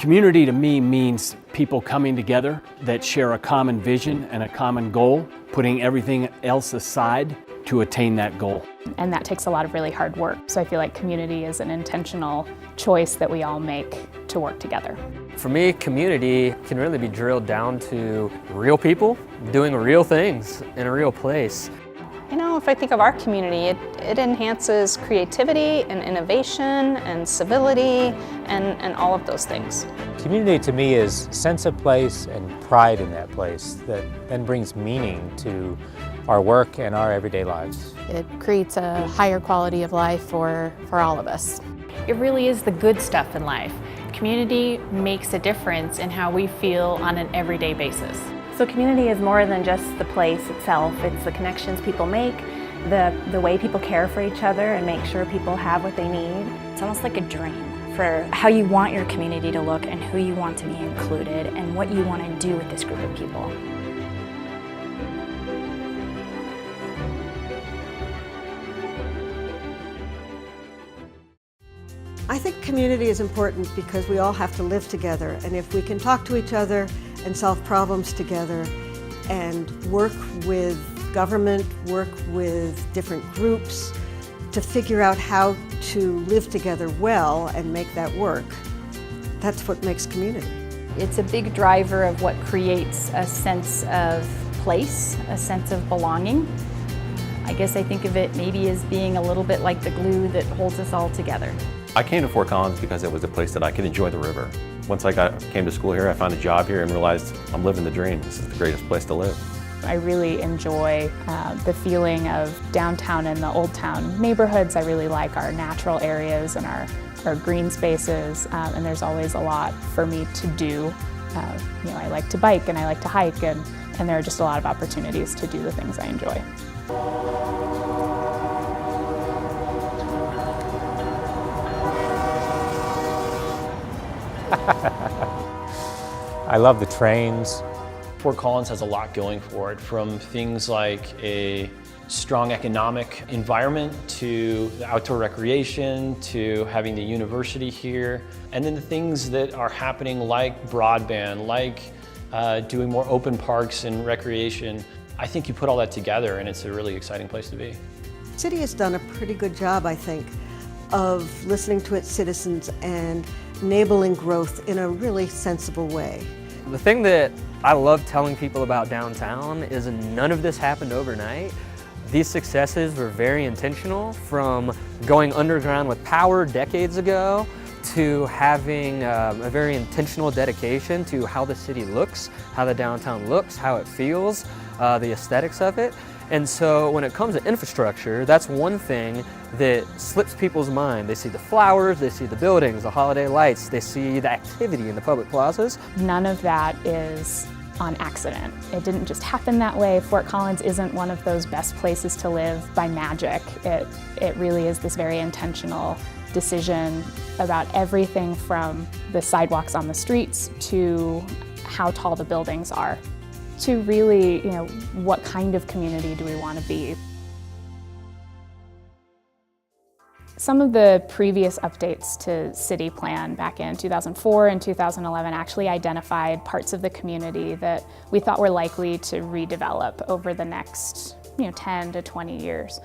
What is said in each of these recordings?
Community to me means people coming together that share a common vision and a common goal, putting everything else aside to attain that goal. And that takes a lot of really hard work. So I feel like community is an intentional choice that we all make to work together. For me, community can really be drilled down to real people doing real things in a real place. You know, if I think of our community, it enhances creativity and innovation and civility and all of those things. Community to me is sense of place and pride in that place that then brings meaning to our work and our everyday lives. It creates a higher quality of life for all of us. It really is the good stuff in life. Community makes a difference in how we feel on an everyday basis. So community is more than just the place itself. It's the connections people make, the way people care for each other and make sure people have what they need. It's almost like a dream for how you want your community to look and who you want to be included and what you want to do with this group of people. I think community is important because we all have to live together, and if we can talk to each other and solve problems together and work with government, work with different groups to figure out how to live together well and make that work, that's what makes community. It's a big driver of what creates a sense of place, a sense of belonging. I guess I think of it maybe as being a little bit like the glue that holds us all together. I came to Fort Collins because it was a place that I could enjoy the river. Once I came to school here, I found a job here and realized I'm living the dream. This is the greatest place to live. I really enjoy the feeling of downtown and the Old Town neighborhoods. I really like our natural areas and our green spaces, and there's always a lot for me to do. I like to bike and I like to hike, and there are just a lot of opportunities to do the things I enjoy. I love the trains. Fort Collins has a lot going for it, from things like a strong economic environment to the outdoor recreation to having the university here, and then the things that are happening like broadband, like doing more open parks and recreation. I think you put all that together and it's a really exciting place to be. The city has done a pretty good job, I think, of listening to its citizens and enabling growth in a really sensible way. The thing that I love telling people about downtown is none of this happened overnight. These successes were very intentional, from going underground with power decades ago to having a very intentional dedication to how the city looks, how the downtown looks, how it feels, the aesthetics of it. And so when it comes to infrastructure, that's one thing that slips people's mind. They see the flowers, they see the buildings, the holiday lights, they see the activity in the public plazas. None of that is on accident. It didn't just happen that way. Fort Collins isn't one of those best places to live by magic. It really is this very intentional decision about everything from the sidewalks on the streets to how tall the buildings are, to really, what kind of community do we want to be? Some of the previous updates to City Plan back in 2004 and 2011 actually identified parts of the community that we thought were likely to redevelop over the next 10 to 20 years.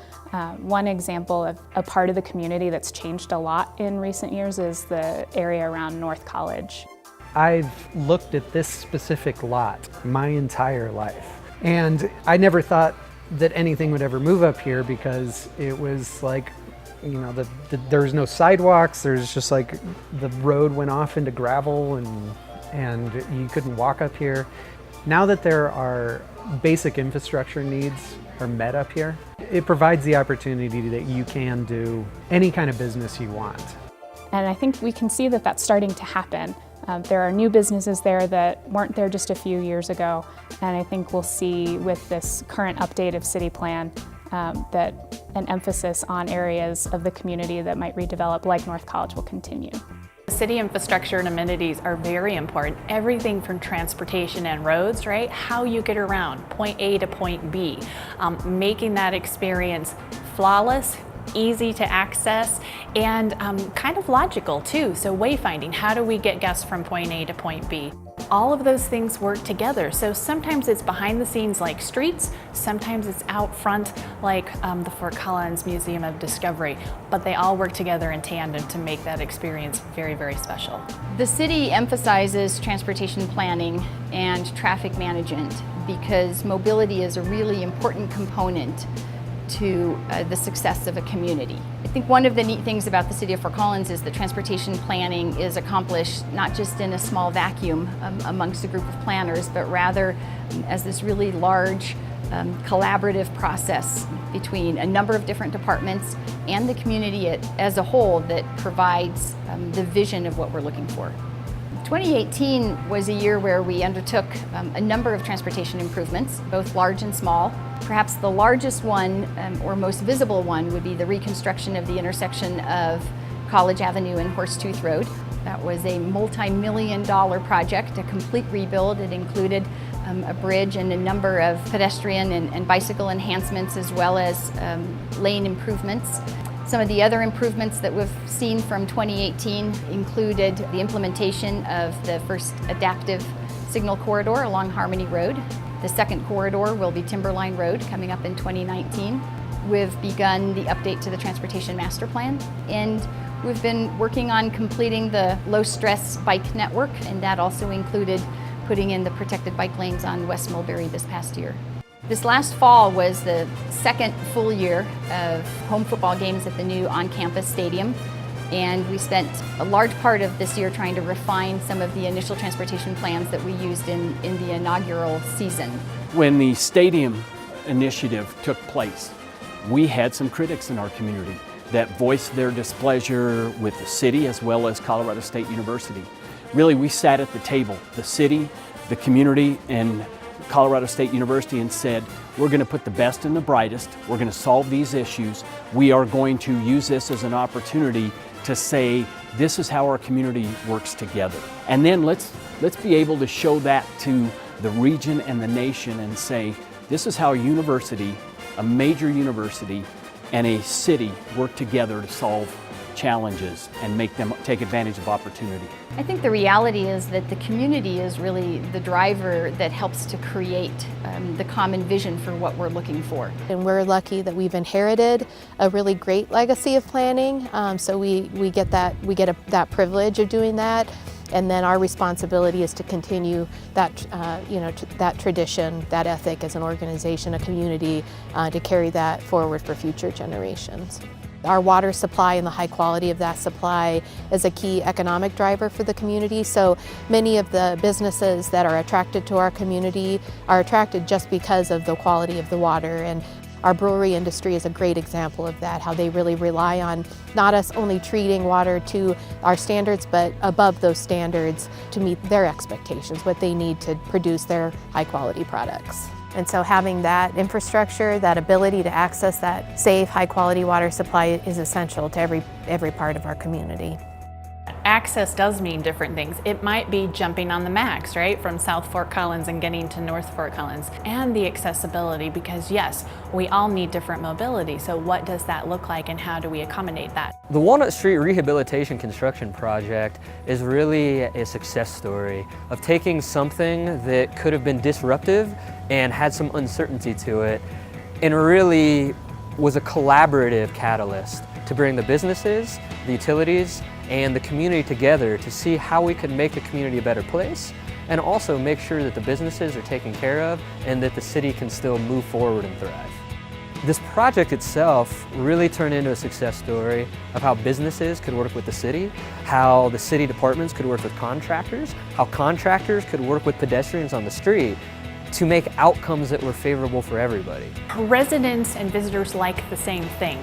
One example of a part of the community that's changed a lot in recent years is the area around North College. I've looked at this specific lot my entire life, and I never thought that anything would ever move up here because it was like, there was no sidewalks. There's just like the road went off into gravel and you couldn't walk up here. Now that there are basic infrastructure needs are met up here, it provides the opportunity that you can do any kind of business you want. And I think we can see that that's starting to happen. There are new businesses there that weren't there just a few years ago, and I think we'll see with this current update of City Plan that an emphasis on areas of the community that might redevelop, like North College, will continue. City infrastructure and amenities are very important. Everything from transportation and roads, right? How you get around point A to point B. Making that experience flawless, easy to access, and kind of logical too. So wayfinding, how do we get guests from point A to point B? All of those things work together. So sometimes it's behind the scenes like streets, sometimes it's out front like the Fort Collins Museum of Discovery, but they all work together in tandem to make that experience very, very special. The city emphasizes transportation planning and traffic management because mobility is a really important component to the success of a community. I think one of the neat things about the City of Fort Collins is that transportation planning is accomplished not just in a small vacuum amongst a group of planners, but rather as this really large collaborative process between a number of different departments and the community as a whole that provides the vision of what we're looking for. 2018 was a year where we undertook a number of transportation improvements, both large and small. Perhaps the largest one, or most visible one, would be the reconstruction of the intersection of College Avenue and Horsetooth Road. That was a multi-million-dollar project, a complete rebuild. It included a bridge and a number of pedestrian and bicycle enhancements, as well as lane improvements. Some of the other improvements that we've seen from 2018 included the implementation of the first adaptive signal corridor along Harmony Road. The second corridor will be Timberline Road coming up in 2019. We've begun the update to the Transportation Master Plan, and we've been working on completing the low-stress bike network, and that also included putting in the protected bike lanes on West Mulberry this past year. This last fall was the second full year of home football games at the new on-campus stadium, and we spent a large part of this year trying to refine some of the initial transportation plans that we used in the inaugural season. When the stadium initiative took place, we had some critics in our community that voiced their displeasure with the city as well as Colorado State University. Really, we sat at the table, the city, the community, and Colorado State University, and said, we're going to put the best and the brightest, we're going to solve these issues, we are going to use this as an opportunity to say, this is how our community works together. And then let's be able to show that to the region and the nation and say, this is how a university, a major university, and a city work together to solve challenges and make them take advantage of opportunity. I think the reality is that the community is really the driver that helps to create the common vision for what we're looking for. And we're lucky that we've inherited a really great legacy of planning, so we get that privilege of doing that. And then our responsibility is to continue that, that tradition, that ethic as an organization, a community, to carry that forward for future generations. Our water supply and the high quality of that supply is a key economic driver for the community. So many of the businesses that are attracted to our community are attracted just because of the quality of the water. And our brewery industry is a great example of that, how they really rely on not us only treating water to our standards, but above those standards to meet their expectations, what they need to produce their high quality products. And so having that infrastructure, that ability to access that safe, high quality water supply is essential to every part of our community. Access does mean different things. It might be jumping on the MAX, right, from South Fort Collins and getting to North Fort Collins, and the accessibility, because yes, we all need different mobility. So what does that look like and how do we accommodate that? The Walnut Street Rehabilitation Construction Project is really a success story of taking something that could have been disruptive and had some uncertainty to it, and really was a collaborative catalyst to bring the businesses, the utilities, and the community together to see how we could make the community a better place, and also make sure that the businesses are taken care of and that the city can still move forward and thrive. This project itself really turned into a success story of how businesses could work with the city, how the city departments could work with contractors, how contractors could work with pedestrians on the street to make outcomes that were favorable for everybody. Residents and visitors like the same thing.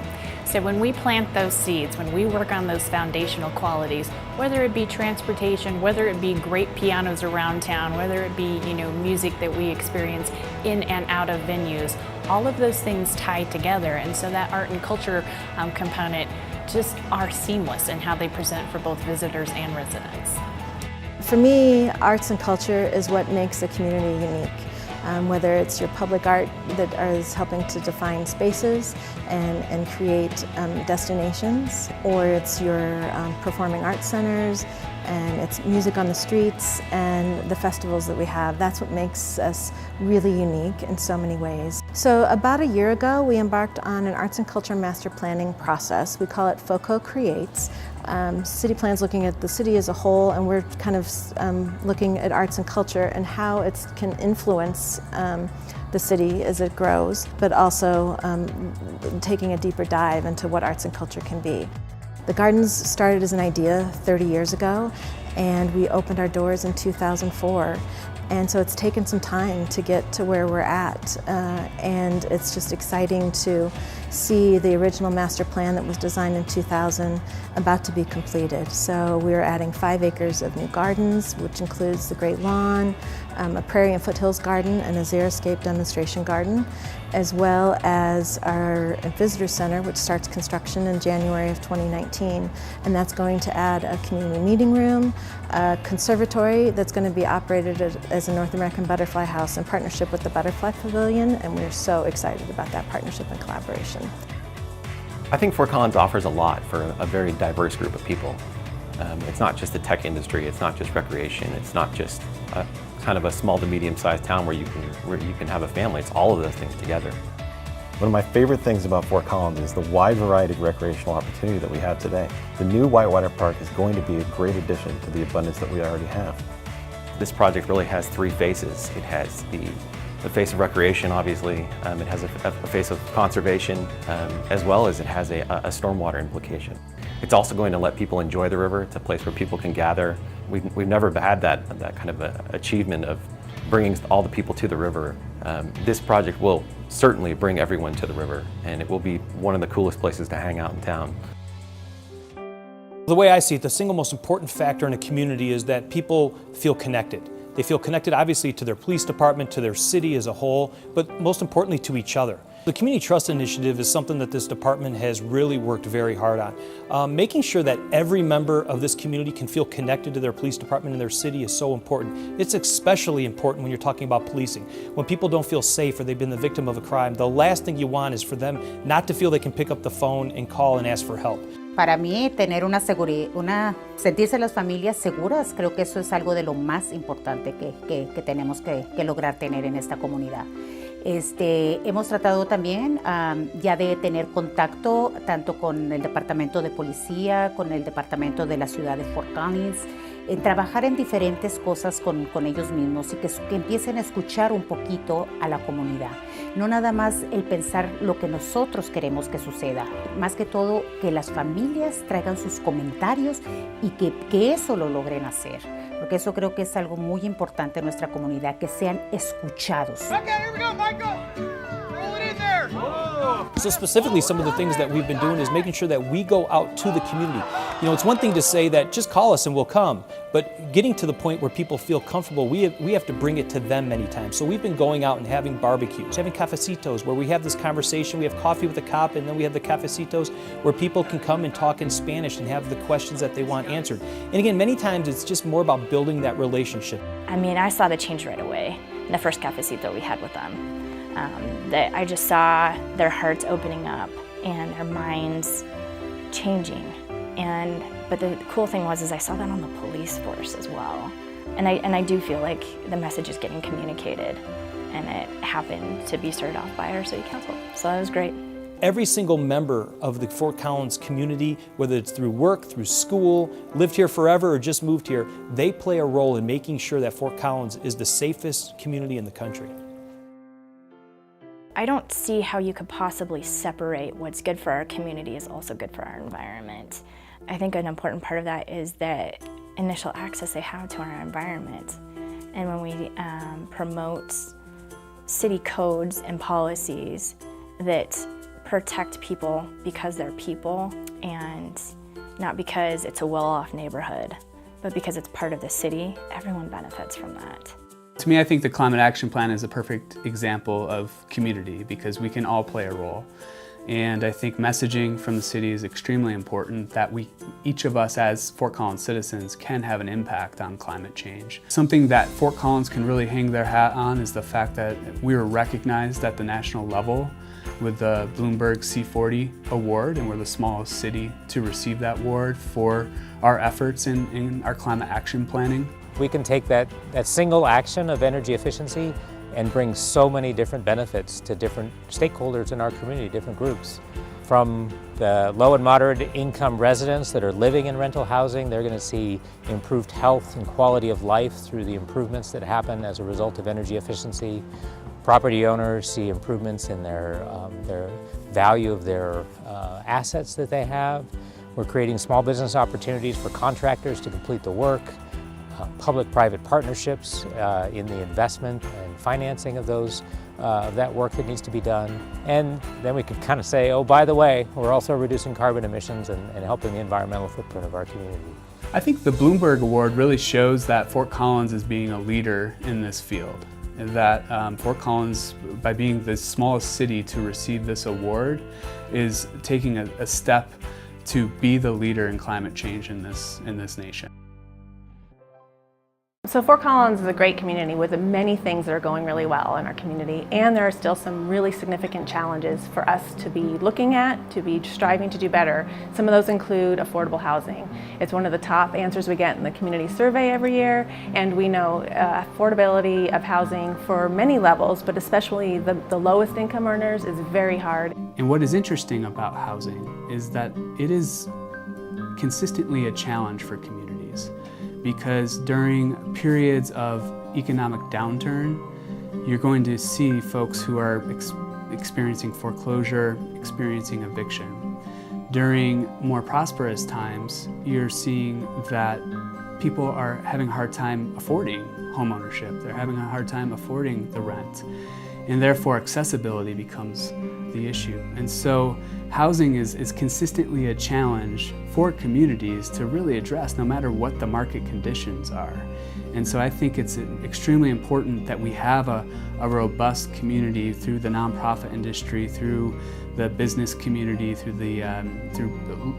So when we plant those seeds, when we work on those foundational qualities, whether it be transportation, whether it be great pianos around town, whether it be, music that we experience in and out of venues, all of those things tie together. And so that art and culture component just are seamless in how they present for both visitors and residents. For me, arts and culture is what makes a community unique. whether it's your public art that is helping to define spaces and create destinations, or it's your performing arts centers, and it's music on the streets and the festivals that we have. That's what makes us really unique in so many ways. So about a year ago, we embarked on an arts and culture master planning process. We call it FOCO Creates. City Plan's looking at the city as a whole, and we're kind of looking at arts and culture and how it can influence the city as it grows, but also taking a deeper dive into what arts and culture can be. The gardens started as an idea 30 years ago, and we opened our doors in 2004. And so it's taken some time to get to where we're at, and it's just exciting to see the original master plan that was designed in 2000 about to be completed. So we're adding 5 acres of new gardens, which includes the Great Lawn, a Prairie and Foothills garden, and a xeriscape demonstration garden, as well as our visitor center, which starts construction in January of 2019. And that's going to add a community meeting room, a conservatory that's going to be operated as a North American Butterfly House in partnership with the Butterfly Pavilion, and we're so excited about that partnership and collaboration. I think Fort Collins offers a lot for a very diverse group of people. It's not just the tech industry, it's not just recreation, it's not just kind of a small to medium-sized town where you can have a family. It's all of those things together. One of my favorite things about Fort Collins is the wide variety of recreational opportunity that we have today. The new Whitewater Park is going to be a great addition to the abundance that we already have. This project really has 3 faces. It has the face of recreation, obviously. It has a face of conservation, as well as it has a stormwater implication. It's also going to let people enjoy the river. It's a place where people can gather. We've never had that kind of achievement of bringing all the people to the river. This project will certainly bring everyone to the river, and it will be one of the coolest places to hang out in town. The way I see it, the single most important factor in a community is that people feel connected. They feel connected obviously to their police department, to their city as a whole, but most importantly to each other. The Community Trust Initiative is something that this department has really worked very hard on. Making sure that every member of this community can feel connected to their police department and their city is so important. It's especially important when you're talking about policing. When people don't feel safe or they've been the victim of a crime, the last thing you want is for them not to feel they can pick up the phone and call and ask for help. Para mí, tener sentirse las familias seguras, creo que eso es algo de lo más importante que tenemos que lograr tener en esta comunidad. Hemos tratado también ya de tener contacto tanto con el Departamento de Policía, con el Departamento de la Ciudad de Fort Collins, trabajar en diferentes cosas con ellos mismos y que empiecen a escuchar un poquito a la comunidad. No nada más el pensar lo que nosotros queremos que suceda, más que todo que las familias traigan sus comentarios y que eso lo logren hacer. Porque eso creo que es algo muy importante en nuestra comunidad, que sean escuchados. So specifically, some of the things that we've been doing is making sure that we go out to the community. You know, it's one thing to say that just call us and we'll come, but getting to the point where people feel comfortable, we have to bring it to them many times. So we've been going out and having barbecues, having cafecitos, where we have this conversation, we have coffee with the cop, and then we have the cafecitos where people can come and talk in Spanish and have the questions that they want answered. And again, many times it's just more about building that relationship. I mean, I saw the change right away in the first cafecito we had with them. That I just saw their hearts opening up and their minds changing. But the cool thing was I saw that on the police force as well. And I do feel like the message is getting communicated, and it happened to be started off by our city council. So that was great. Every single member of the Fort Collins community, whether it's through work, through school, lived here forever, or just moved here, they play a role in making sure that Fort Collins is the safest community in the country. I don't see how you could possibly separate what's good for our community is also good for our environment. I think an important part of that is the initial access they have to our environment. And when we promote city codes and policies that protect people because they're people and not because it's a well-off neighborhood, but because it's part of the city, everyone benefits from that. To me, I think the Climate Action Plan is a perfect example of community because we can all play a role. And I think messaging from the city is extremely important, that each of us as Fort Collins citizens can have an impact on climate change. Something that Fort Collins can really hang their hat on is the fact that we were recognized at the national level with the Bloomberg C40 award, and we're the smallest city to receive that award for our efforts in our climate action planning. We can take that single action of energy efficiency and bring so many different benefits to different stakeholders in our community, different groups. From the low and moderate income residents that are living in rental housing, they're going to see improved health and quality of life through the improvements that happen as a result of energy efficiency. Property owners see improvements in their value of their assets that they have. We're creating small business opportunities for contractors to complete the work. Public-private partnerships in the investment and financing of that work that needs to be done. And then we could kind of say, oh, by the way, we're also reducing carbon emissions and helping the environmental footprint of our community. I think the Bloomberg Award really shows that Fort Collins is being a leader in this field. And that Fort Collins, by being the smallest city to receive this award, is taking a step to be the leader in climate change in this nation. So Fort Collins is a great community with many things that are going really well in our community, and there are still some really significant challenges for us to be looking at, to be striving to do better. Some of those include affordable housing. It's one of the top answers we get in the community survey every year, and we know affordability of housing for many levels, but especially the lowest income earners, is very hard. And what is interesting about housing is that it is consistently a challenge for communities, because during periods of economic downturn, you're going to see folks who are experiencing foreclosure, experiencing eviction. During more prosperous times, you're seeing that people are having a hard time affording homeownership. They're having a hard time affording the rent, and therefore accessibility becomes the issue. And so housing is consistently a challenge for communities to really address, no matter what the market conditions are. And so I think it's extremely important that we have a robust community through the nonprofit industry, through the business community, through the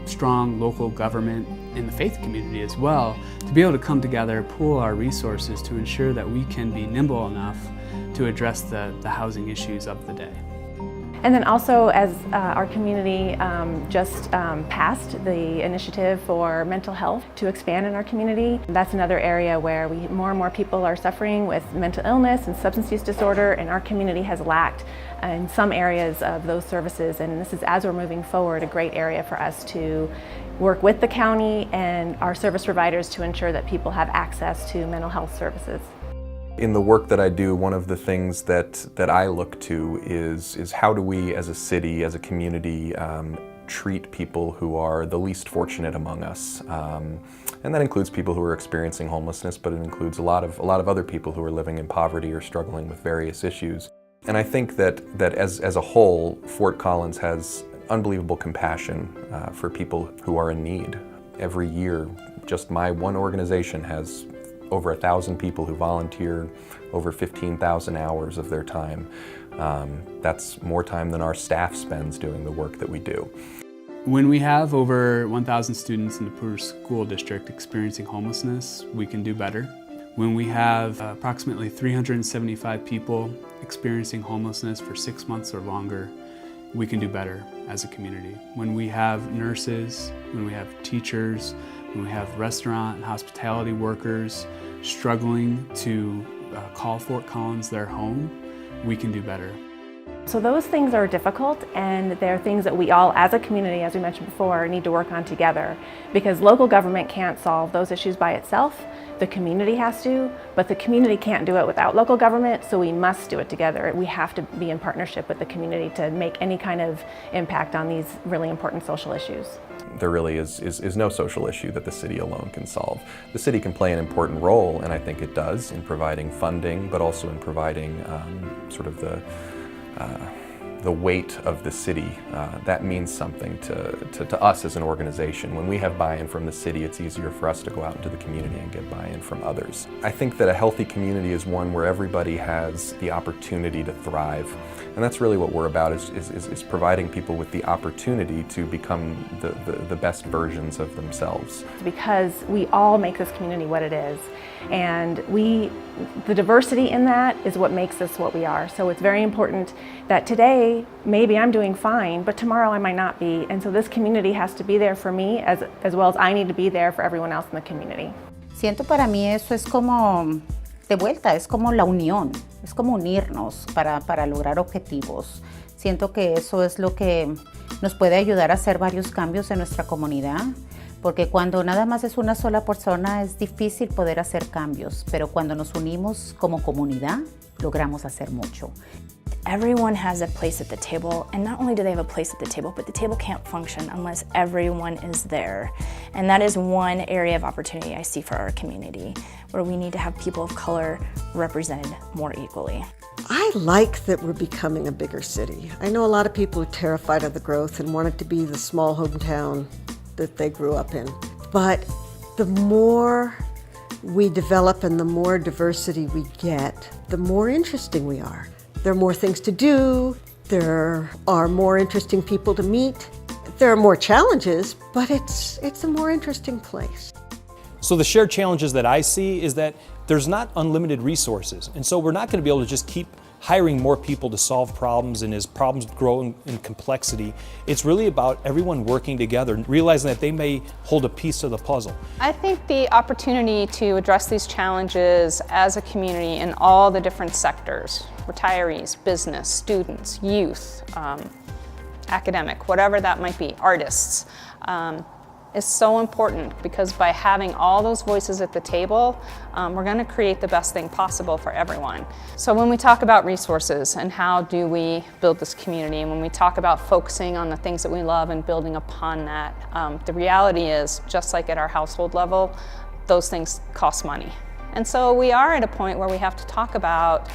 strong local government and the faith community as well, to be able to come together, pool our resources to ensure that we can be nimble enough to address the housing issues of the day. And then also, as our community just passed the initiative for mental health to expand in our community. That's another area where more and more people are suffering with mental illness and substance use disorder, and our community has lacked in some areas of those services. And this is, as we're moving forward, a great area for us to work with the county and our service providers to ensure that people have access to mental health services. In the work that I do, one of the things that I look to is how do we as a city, as a community, treat people who are the least fortunate among us. And that includes people who are experiencing homelessness, but it includes a lot of other people who are living in poverty or struggling with various issues. And I think that as a whole, Fort Collins has unbelievable compassion for people who are in need. Every year, just my one organization has over 1,000 people who volunteer, over 15,000 hours of their time. That's more time than our staff spends doing the work that we do. When we have over 1,000 students in the Poudre School District experiencing homelessness, we can do better. When we have approximately 375 people experiencing homelessness for 6 months or longer, we can do better as a community. When we have nurses, when we have teachers, when we have restaurant and hospitality workers struggling to call Fort Collins their home, we can do better. So those things are difficult, and they're things that we all, as a community, as we mentioned before, need to work on together, because local government can't solve those issues by itself. The community has to, but the community can't do it without local government, so we must do it together. We have to be in partnership with the community to make any kind of impact on these really important social issues. There really is no social issue that the city alone can solve. The city can play an important role, and I think it does, in providing funding, but also in providing sort of the the weight of the city, that means something to us as an organization. When we have buy-in from the city, it's easier for us to go out into the community and get buy-in from others. I think that a healthy community is one where everybody has the opportunity to thrive. And that's really what we're about, is providing people with the opportunity to become the best versions of themselves. Because we all make this community what it is. And the diversity in that is what makes us what we are. So it's very important that today, maybe I'm doing fine, but tomorrow I might not be. And so this community has to be there for me as well as I need to be there for everyone else in the community. Siento para mí eso es como, de vuelta, es como la unión, es como unirnos para lograr objetivos. Siento que eso es lo que nos puede ayudar a hacer varios cambios en nuestra comunidad. Porque cuando nada más es una sola persona es difícil poder hacer cambios, pero cuando nos unimos como comunidad, logramos hacer mucho. Everyone has a place at the table, and not only do they have a place at the table, but the table can't function unless everyone is there. And that is one area of opportunity I see for our community, where we need to have people of color represented more equally. I like that we're becoming a bigger city. I know a lot of people are terrified of the growth and want it to be the small hometown that they grew up in. But the more we develop and the more diversity we get, the more interesting we are. There are more things to do, there are more interesting people to meet, there are more challenges, but it's a more interesting place. So the shared challenges that I see is that there's not unlimited resources, and so we're not going to be able to just keep hiring more people to solve problems, and as problems grow in complexity, it's really about everyone working together and realizing that they may hold a piece of the puzzle. I think the opportunity to address these challenges as a community in all the different sectors, retirees, business, students, youth, academic, whatever that might be, artists, is so important, because by having all those voices at the table, we're going to create the best thing possible for everyone. So when we talk about resources and how do we build this community, and when we talk about focusing on the things that we love and building upon that, the reality is, just like at our household level, those things cost money. And so we are at a point where we have to talk about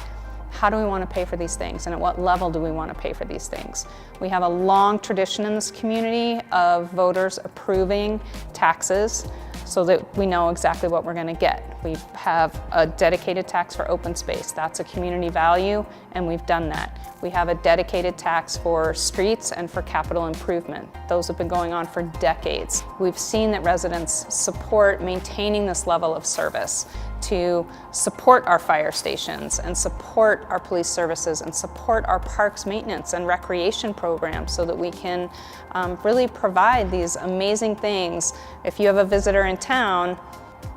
how do we want to pay for these things, and at what level do we want to pay for these things. We have a long tradition in this community of voters approving taxes so that we know exactly what we're going to get. We have a dedicated tax for open space. That's a community value, and we've done that. We have a dedicated tax for streets and for capital improvement. Those have been going on for decades. We've seen that residents support maintaining this level of service, to support our fire stations and support our police services and support our parks maintenance and recreation programs, so that we can really provide these amazing things. If you have a visitor in town,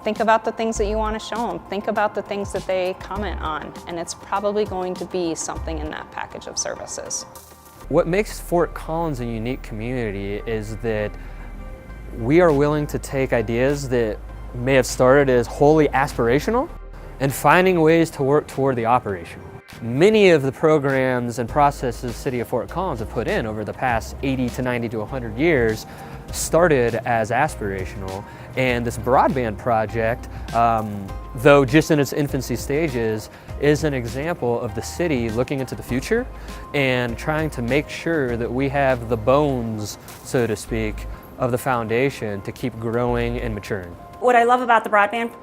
think about the things that you want to show them. Think about the things that they comment on, and it's probably going to be something in that package of services. What makes Fort Collins a unique community is that we are willing to take ideas that may have started as wholly aspirational and finding ways to work toward the operational. Many of the programs and processes the City of Fort Collins have put in over the past 80 to 90 to 100 years started as aspirational, and this broadband project, though just in its infancy stages, is an example of the city looking into the future and trying to make sure that we have the bones, so to speak, of the foundation to keep growing and maturing. What I love about the broadband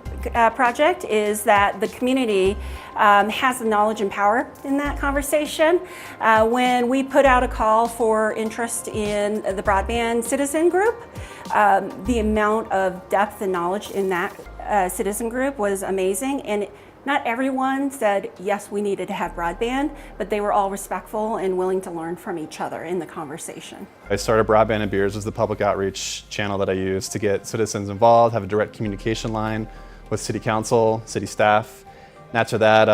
project is that the community has the knowledge and power in that conversation. When we put out a call for interest in the broadband citizen group, the amount of depth and knowledge in that citizen group was amazing. And not everyone said, yes, we needed to have broadband, but they were all respectful and willing to learn from each other in the conversation. I started Broadband and Beers as the public outreach channel that I use to get citizens involved, have a direct communication line with City Council, City staff. And after that,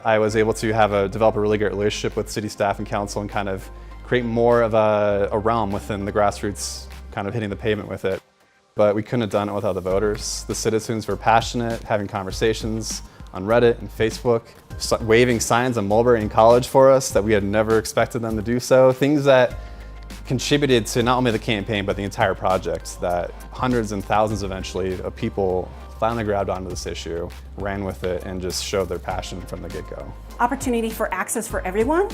I was able to develop a really great relationship with City staff and Council and kind of create more of a realm within the grassroots, kind of hitting the pavement with it. But we couldn't have done it without the voters. The citizens were passionate, having conversations on Reddit and Facebook, waving signs on Mulberry and College for us that we had never expected them to do so. Things that contributed to not only the campaign but the entire project, that hundreds and thousands eventually of people finally grabbed onto this issue, ran with it, and just showed their passion from the get-go. Opportunity for access for everyone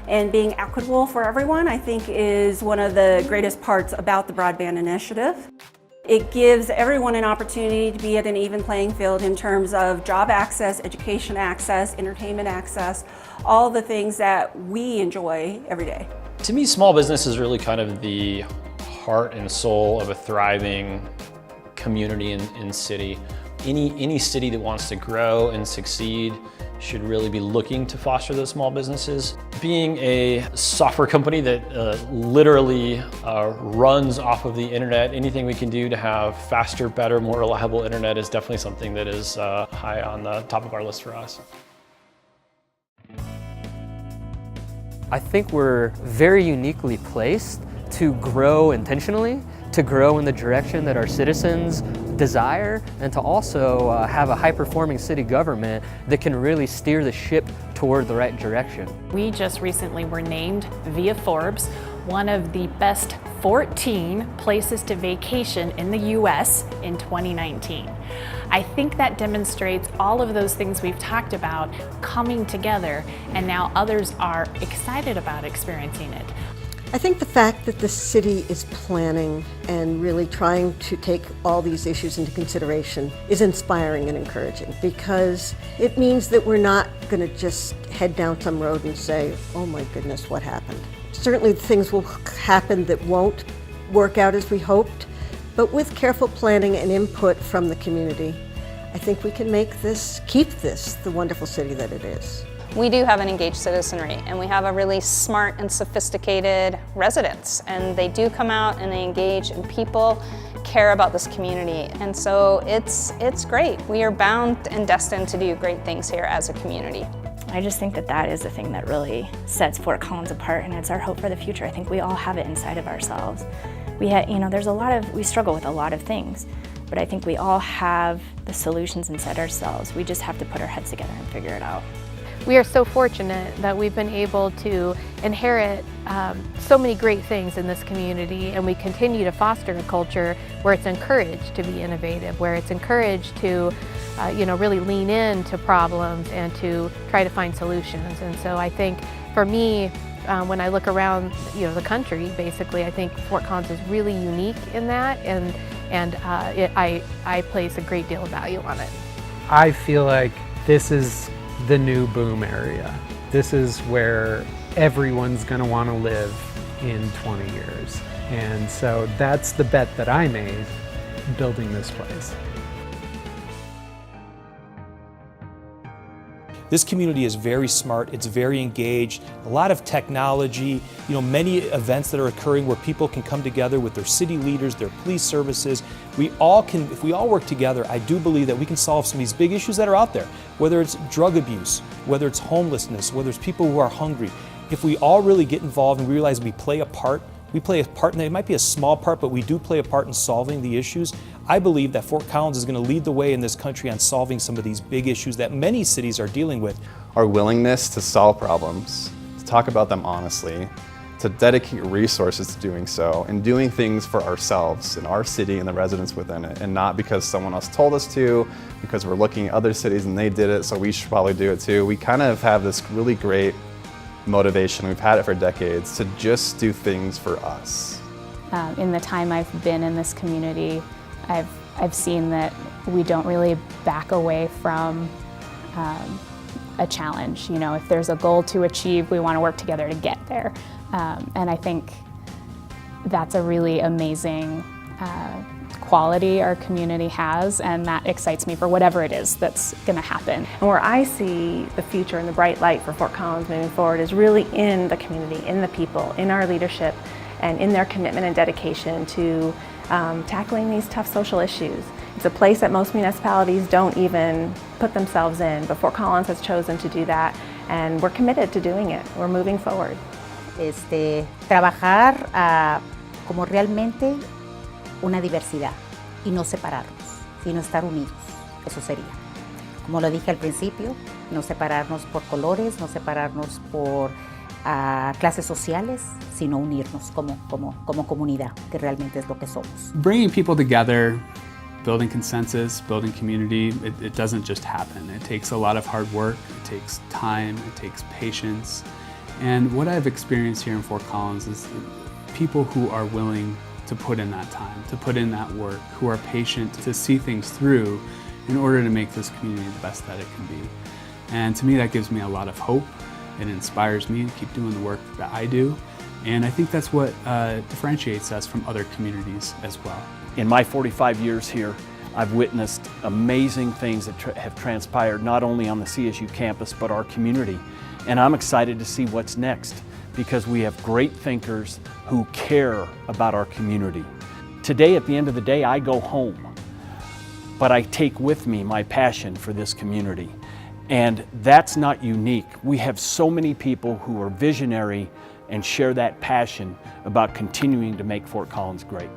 and being equitable for everyone, I think, is one of the greatest parts about the Broadband Initiative. It gives everyone an opportunity to be at an even playing field in terms of job access, education access, entertainment access, all the things that we enjoy every day. To me, small business is really kind of the heart and soul of a thriving community and city. Any city that wants to grow and succeed should really be looking to foster those small businesses. Being a software company that literally runs off of the internet, anything we can do to have faster, better, more reliable internet is definitely something that is high on the top of our list for us. I think we're very uniquely placed to grow intentionally, to grow in the direction that our citizens desire, and to also have a high-performing city government that can really steer the ship toward the right direction. We just recently were named via Forbes one of the best 14 places to vacation in the US in 2019. I think that demonstrates all of those things we've talked about coming together, and now others are excited about experiencing it. I think the fact that the city is planning and really trying to take all these issues into consideration is inspiring and encouraging, because it means that we're not going to just head down some road and say, oh my goodness, what happened? Certainly things will happen that won't work out as we hoped, but with careful planning and input from the community, I think we can keep this the wonderful city that it is. We do have an engaged citizenry, and we have a really smart and sophisticated residents, and they do come out and they engage, and people care about this community, and so it's great. We are bound and destined to do great things here as a community. I just think that that is the thing that really sets Fort Collins apart, and it's our hope for the future. I think we all have it inside of ourselves. We struggle with a lot of things, but I think we all have the solutions inside ourselves. We just have to put our heads together and figure it out. We are so fortunate that we've been able to inherit so many great things in this community, and we continue to foster a culture where it's encouraged to be innovative, where it's encouraged to really lean into problems and to try to find solutions. And so I think for me, when I look around the country, basically, I think Fort Collins is really unique in that, and I place a great deal of value on it. I feel like this is the new boom area. This is where everyone's going to want to live in 20 years. And so that's the bet that I made building this place. This community is very smart, it's very engaged, a lot of technology, many events that are occurring where people can come together with their city leaders, their police services. If we all work together, I do believe that we can solve some of these big issues that are out there, whether it's drug abuse, whether it's homelessness, whether it's people who are hungry. If we all really get involved and realize we play a part, and it might be a small part, but we do play a part in solving the issues. I believe that Fort Collins is going to lead the way in this country on solving some of these big issues that many cities are dealing with. Our willingness to solve problems, to talk about them honestly, to dedicate resources to doing so, and doing things for ourselves and our city and the residents within it, and not because someone else told us to, because we're looking at other cities and they did it, so we should probably do it too. We kind of have this really great motivation, we've had it for decades, to just do things for us. In the time I've been in this community, I've seen that we don't really back away from a challenge. If there's a goal to achieve, we want to work together to get there. And I think that's a really amazing quality our community has, and that excites me for whatever it is that's going to happen. And where I see the future and the bright light for Fort Collins moving forward is really in the community, in the people, in our leadership, and in their commitment and dedication to tackling these tough social issues. It's a place that most municipalities don't even put themselves in, but Fort Collins has chosen to do that, and we're committed to doing it. We're moving forward. Trabajar como realmente una diversidad y no separarnos, sino estar unidos. Eso sería. Como lo dije al principio, no separarnos por colores, no separarnos por a clases sociales, sino unirnos como comunidad, que realmente es lo que somos. Bringing people together, building consensus, building community, it doesn't just happen. It takes a lot of hard work, it takes time, it takes patience. And what I've experienced here in Fort Collins is people who are willing to put in that time, to put in that work, who are patient to see things through in order to make this community the best that it can be. And to me, that gives me a lot of hope. It inspires me to keep doing the work that I do. And I think that's what differentiates us from other communities as well. In my 45 years here, I've witnessed amazing things that have transpired not only on the CSU campus, but our community. And I'm excited to see what's next because we have great thinkers who care about our community. Today, at the end of the day, I go home, but I take with me my passion for this community. And that's not unique. We have so many people who are visionary and share that passion about continuing to make Fort Collins great.